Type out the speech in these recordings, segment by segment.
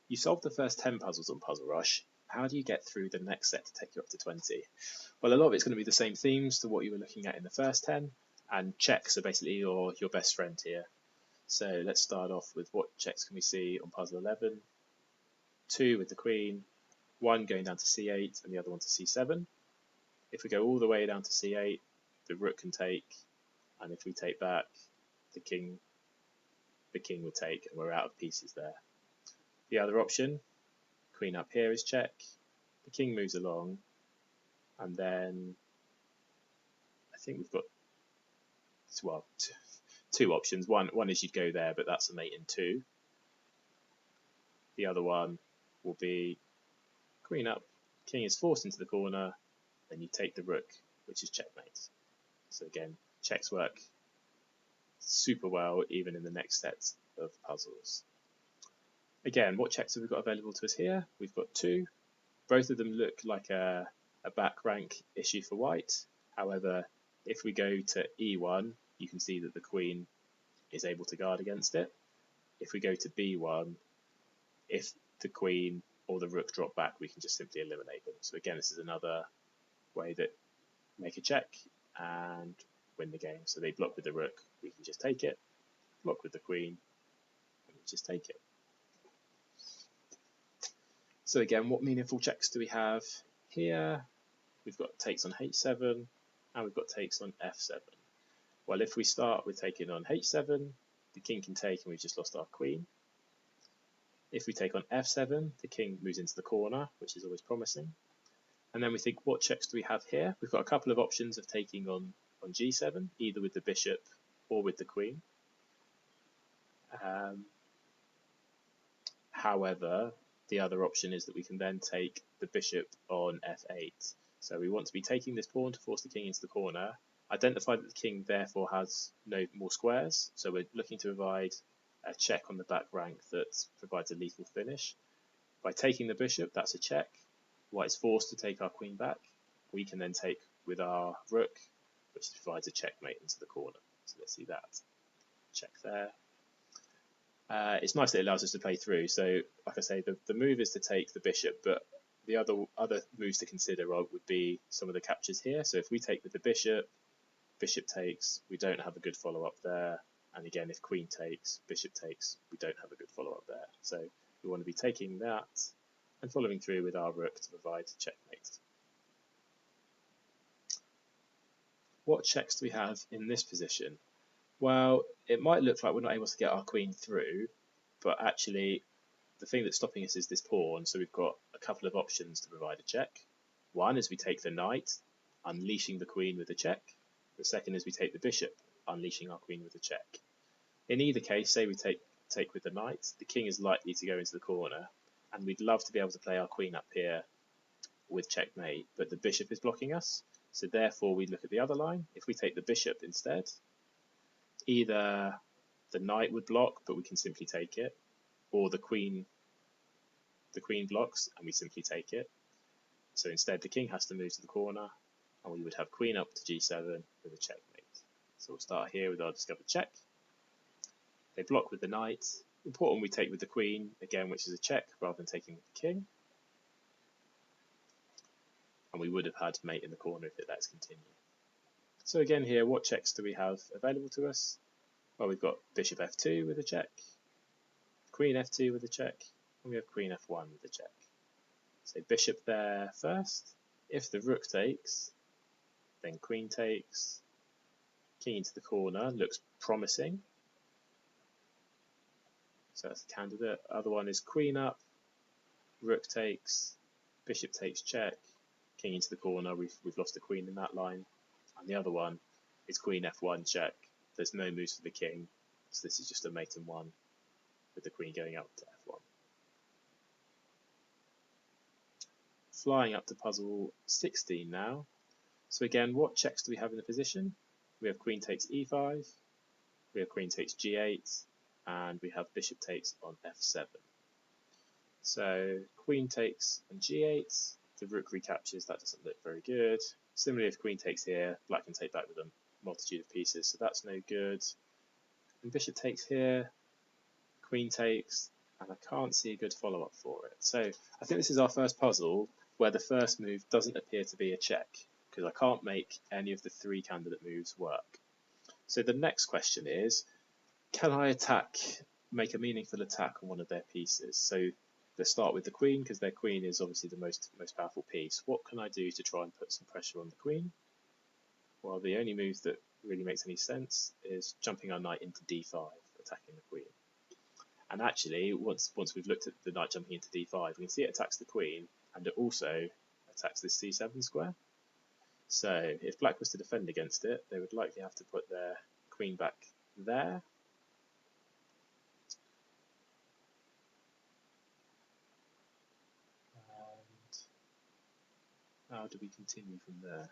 You solved the first 10 puzzles on Puzzle Rush. How do you get through the next set to take you up to 20? Well, a lot of it's going to be the same themes to what you were looking at in the first 10, and checks are basically your best friend here. So let's start off with what checks can we see on Puzzle 11. 2 with the Queen, 1 going down to C8 and the other one to C7. If we go all the way down to C8, the Rook can take, and if we take back, the King would take, and we're out of pieces there. The other option, Queen up here is check, the King moves along, and then I think we've got two options. One is you'd go there, but that's a mate in 2. The other one will be Queen up, King is forced into the corner, then you take the Rook, which is checkmate. So again, checks work super well even in the next set of puzzles. Again, what checks have we got available to us here? We've got 2. Both of them look like a back rank issue for white. However, if we go to E1, you can see that the Queen is able to guard against it. If we go to B1, if the Queen or the Rook drop back, we can just simply eliminate them. So again, this is another way that make a check and win the game. So they block with the Rook, we can just take it. Block with the Queen, we can just take it. So again, what meaningful checks do we have here? We've got takes on H7 and we've got takes on F7. Well, if we start with taking on H7, the King can take and we've just lost our Queen. If we take on F7, the King moves into the corner, which is always promising. And then we think, what checks do we have here? We've got a couple of options of taking on G7, either with the bishop or with the Queen. However, the other option is that we can then take the bishop on F8. So we want to be taking this pawn to force the King into the corner, identify that the King therefore has no more squares, so we're looking to provide a check on the back rank that provides a lethal finish. By taking the bishop, that's a check. White's forced to take our Queen back. We can then take with our Rook, which provides a checkmate into the corner. So let's see that. Check there. It's nice that it allows us to play through. So, like I say, the move is to take the bishop, but the other moves to consider would be some of the captures here. So if we take with the bishop, bishop takes, we don't have a good follow-up there. And again, if Queen takes, bishop takes, we don't have a good follow-up there. So we want to be taking that and following through with our Rook to provide checkmate. What checks do we have in this position? Well, it might look like we're not able to get our Queen through, but actually the thing that's stopping us is this pawn, so we've got a couple of options to provide a check. One is we take the knight, unleashing the Queen with a check. The second is we take the bishop, unleashing our Queen with a check. In either case, say we take with the knight, the King is likely to go into the corner, and we'd love to be able to play our Queen up here with checkmate, but the bishop is blocking us, so therefore we look at the other line. If we take the bishop instead, either the knight would block, but we can simply take it, or the queen blocks and we simply take it. So instead the King has to move to the corner, and we would have Queen up to G7 with a checkmate. So we'll start here with our discovered check. They block with the knight. Important we take with the Queen, again, which is a check rather than taking with the King. And we would have had mate in the corner if it lets continue. So again here, what checks do we have available to us? Well, we've got bishop f2 with a check, queen f2 with a check, and we have queen f1 with a check. So bishop there first. If the Rook takes, then Queen takes, King into the corner, looks promising. So that's the candidate. Other one is Queen up, Rook takes, Bishop takes check, King into the corner. We've lost the Queen in that line. And the other one is Queen f1 check. There's no moves for the King, so this is just a mate in 1 with the Queen going up to f1. Flying up to puzzle 16 now. So again, what checks do we have in the position? We have Queen takes e5, we have Queen takes g8, and we have Bishop takes on f7. So Queen takes on g8, the Rook recaptures, that doesn't look very good. Similarly, if Queen takes here, Black can take back with a multitude of pieces, so that's no good. And Bishop takes here, Queen takes, and I can't see a good follow-up for it. So I think this is our first puzzle where the first move doesn't appear to be a check, because I can't make any of the 3 candidate moves work. So the next question is, can I make a meaningful attack on one of their pieces? So let's start with the queen, because their queen is obviously the most powerful piece. What can I do to try and put some pressure on the queen? Well, the only move that really makes any sense is jumping our knight into d5, attacking the queen. And actually, once we've looked at the knight jumping into d5, we can see it attacks the queen, and it also attacks this c7 square. So if black was to defend against it, they would likely have to put their queen back there. And how do we continue from there?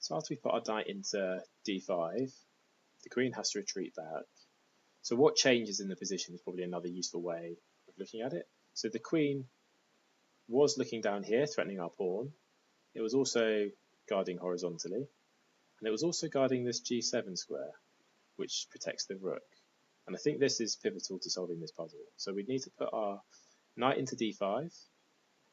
So after we put our knight into d5, the queen has to retreat back. So what changes in the position is probably another useful way of looking at it. So the queen was looking down here, threatening our pawn. It was also guarding horizontally, and it was also guarding this g7 square, which protects the rook. And I think this is pivotal to solving this puzzle. So we need to put our knight into d5,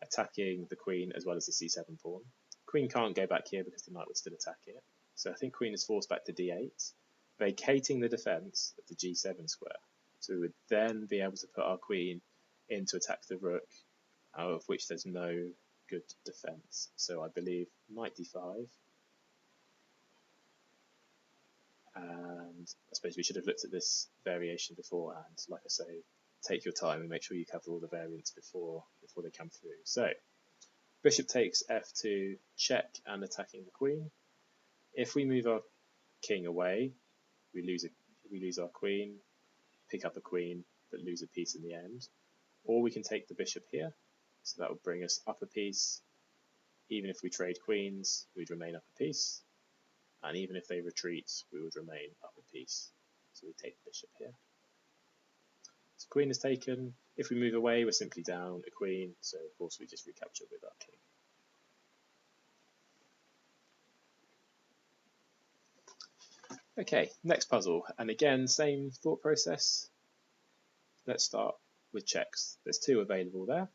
attacking the queen as well as the c7 pawn. Queen can't go back here because the knight would still attack it. So I think queen is forced back to d8, vacating the defense of the g7 square. So we would then be able to put our queen in to attack the rook, out of which there's no good defense. So I believe knight d5. And I suppose we should have looked at this variation beforehand. Like I say, take your time and make sure you cover all the variants before they come through. So bishop takes f2, check and attacking the queen. If we move our king away, we lose our queen, pick up a queen, but lose a piece in the end. Or we can take the bishop here, so that would bring us up a piece. Even if we trade queens, we'd remain up a piece. And even if they retreat, we would remain up a piece. So we take the bishop here. So queen is taken. If we move away, we're simply down a queen, so of course we just recapture with our king. Okay, next puzzle, and again, same thought process. Let's start with checks. There's 2 available there.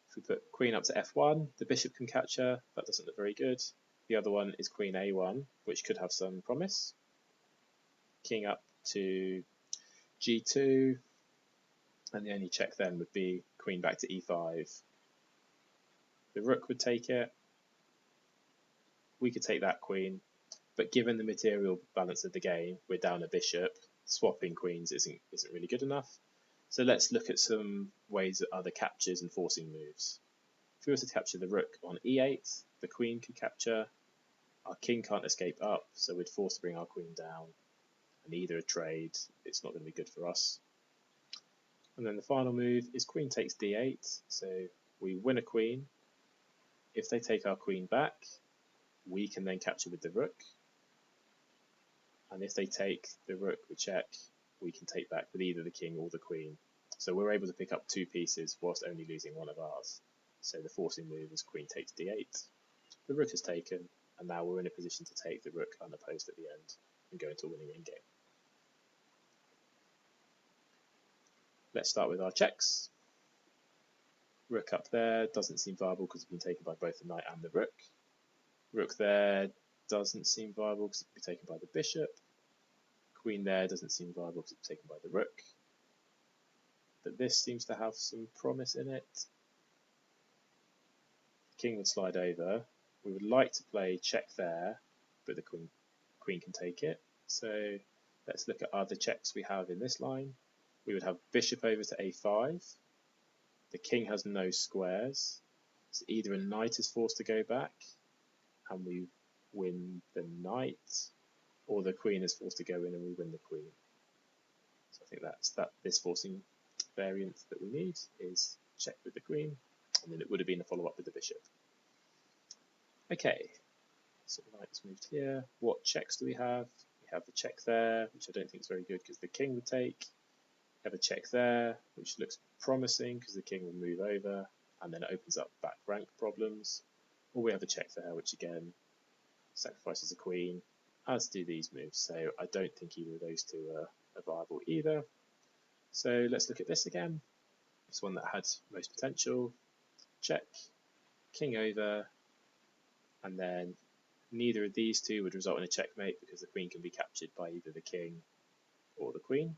If we put queen up to f1, the bishop can catch her. That doesn't look very good. The other one is queen a1, which could have some promise. King up to g2, and the only check then would be queen back to e5. The rook would take it. We could take that queen, but given the material balance of the game, we're down a bishop. Swapping queens isn't really good enough. So let's look at some ways at other captures and forcing moves. If we were to capture the rook on e8, the queen could capture. Our king can't escape up, so we'd force to bring our queen down. And either a trade, it's not going to be good for us. And then the final move is queen takes d8, so we win a queen. If they take our queen back, we can then capture with the rook. And if they take the rook with check, we can take back with either the king or the queen. So we're able to pick up 2 pieces whilst only losing one of ours. So the forcing move is queen takes d8. The rook is taken, and now we're in a position to take the rook unopposed at the end and go into a winning endgame. Let's start with our checks. Rook up there doesn't seem viable because it's been taken by both the knight and the rook. Rook there doesn't seem viable because it's been taken by the bishop. Queen there doesn't seem viable because it's taken by the rook. But this seems to have some promise in it. King would slide over. We would like to play check there, but the queen can take it. So Let's look at other checks we have in this line. We would have bishop over to a5. The king has no squares, so either a knight is forced to go back and we win the knight, or the queen is forced to go in and we win the queen. So I think that's this forcing variant that we need is check with the queen, and then it would have been a follow-up with the bishop. Okay, so the knight's moved here. What checks do we have? We have the check there, which I don't think is very good because the king would take. We have a check there, which looks promising because the king will move over, and then it opens up back rank problems. Or we have a check there, which again sacrifices a queen, as do these moves. So I don't think either of those two are viable either. So let's look at this again. This one that had most potential. Check, king over, and then neither of these two would result in a checkmate because the queen can be captured by either the king or the queen.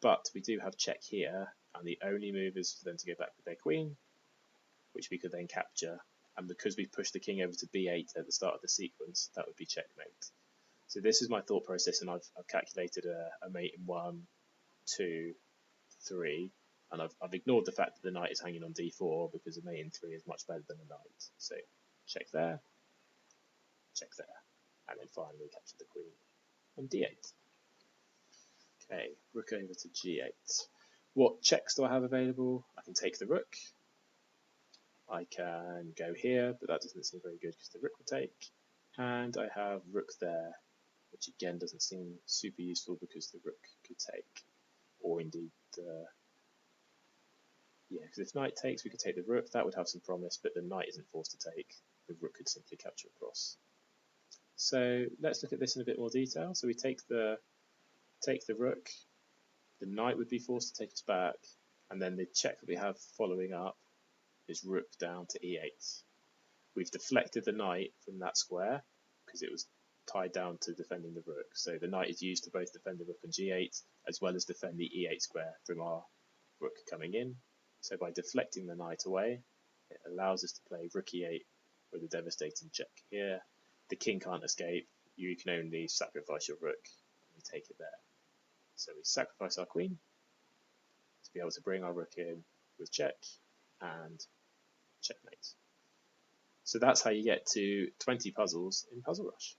But we do have check here, and the only move is for them to go back with their queen, which we could then capture. And because we pushed the king over to b8 at the start of the sequence, that would be checkmate. So this is my thought process, and I've calculated a mate in 1, 2, 3, and I've ignored the fact that the knight is hanging on d4 because a mate in 3 is much better than a knight. So check there, and then finally capture the queen on d8. Okay, rook over to g8. What checks do I have available? I can take the rook. I can go here, but that doesn't seem very good because the rook will take. And I have rook there, which again doesn't seem super useful because the rook could take. Or indeed, yeah, because if knight takes, we could take the rook. That would have some promise, but the knight isn't forced to take. The rook could simply capture across. So let's look at this in a bit more detail. So we take the rook. The knight would be forced to take us back, and then the check that we have following up is rook down to e8. We've deflected the knight from that square because it was tied down to defending the rook. So the knight is used to both defend the rook on g8 as well as defend the e8 square from our rook coming in. So by deflecting the knight away, it allows us to play rook e8 with a devastating check here. The king can't escape. You can only sacrifice your rook and we take it there. So we sacrifice our queen to be able to bring our rook in with check and checkmate. So that's how you get to 20 puzzles in Puzzle Rush.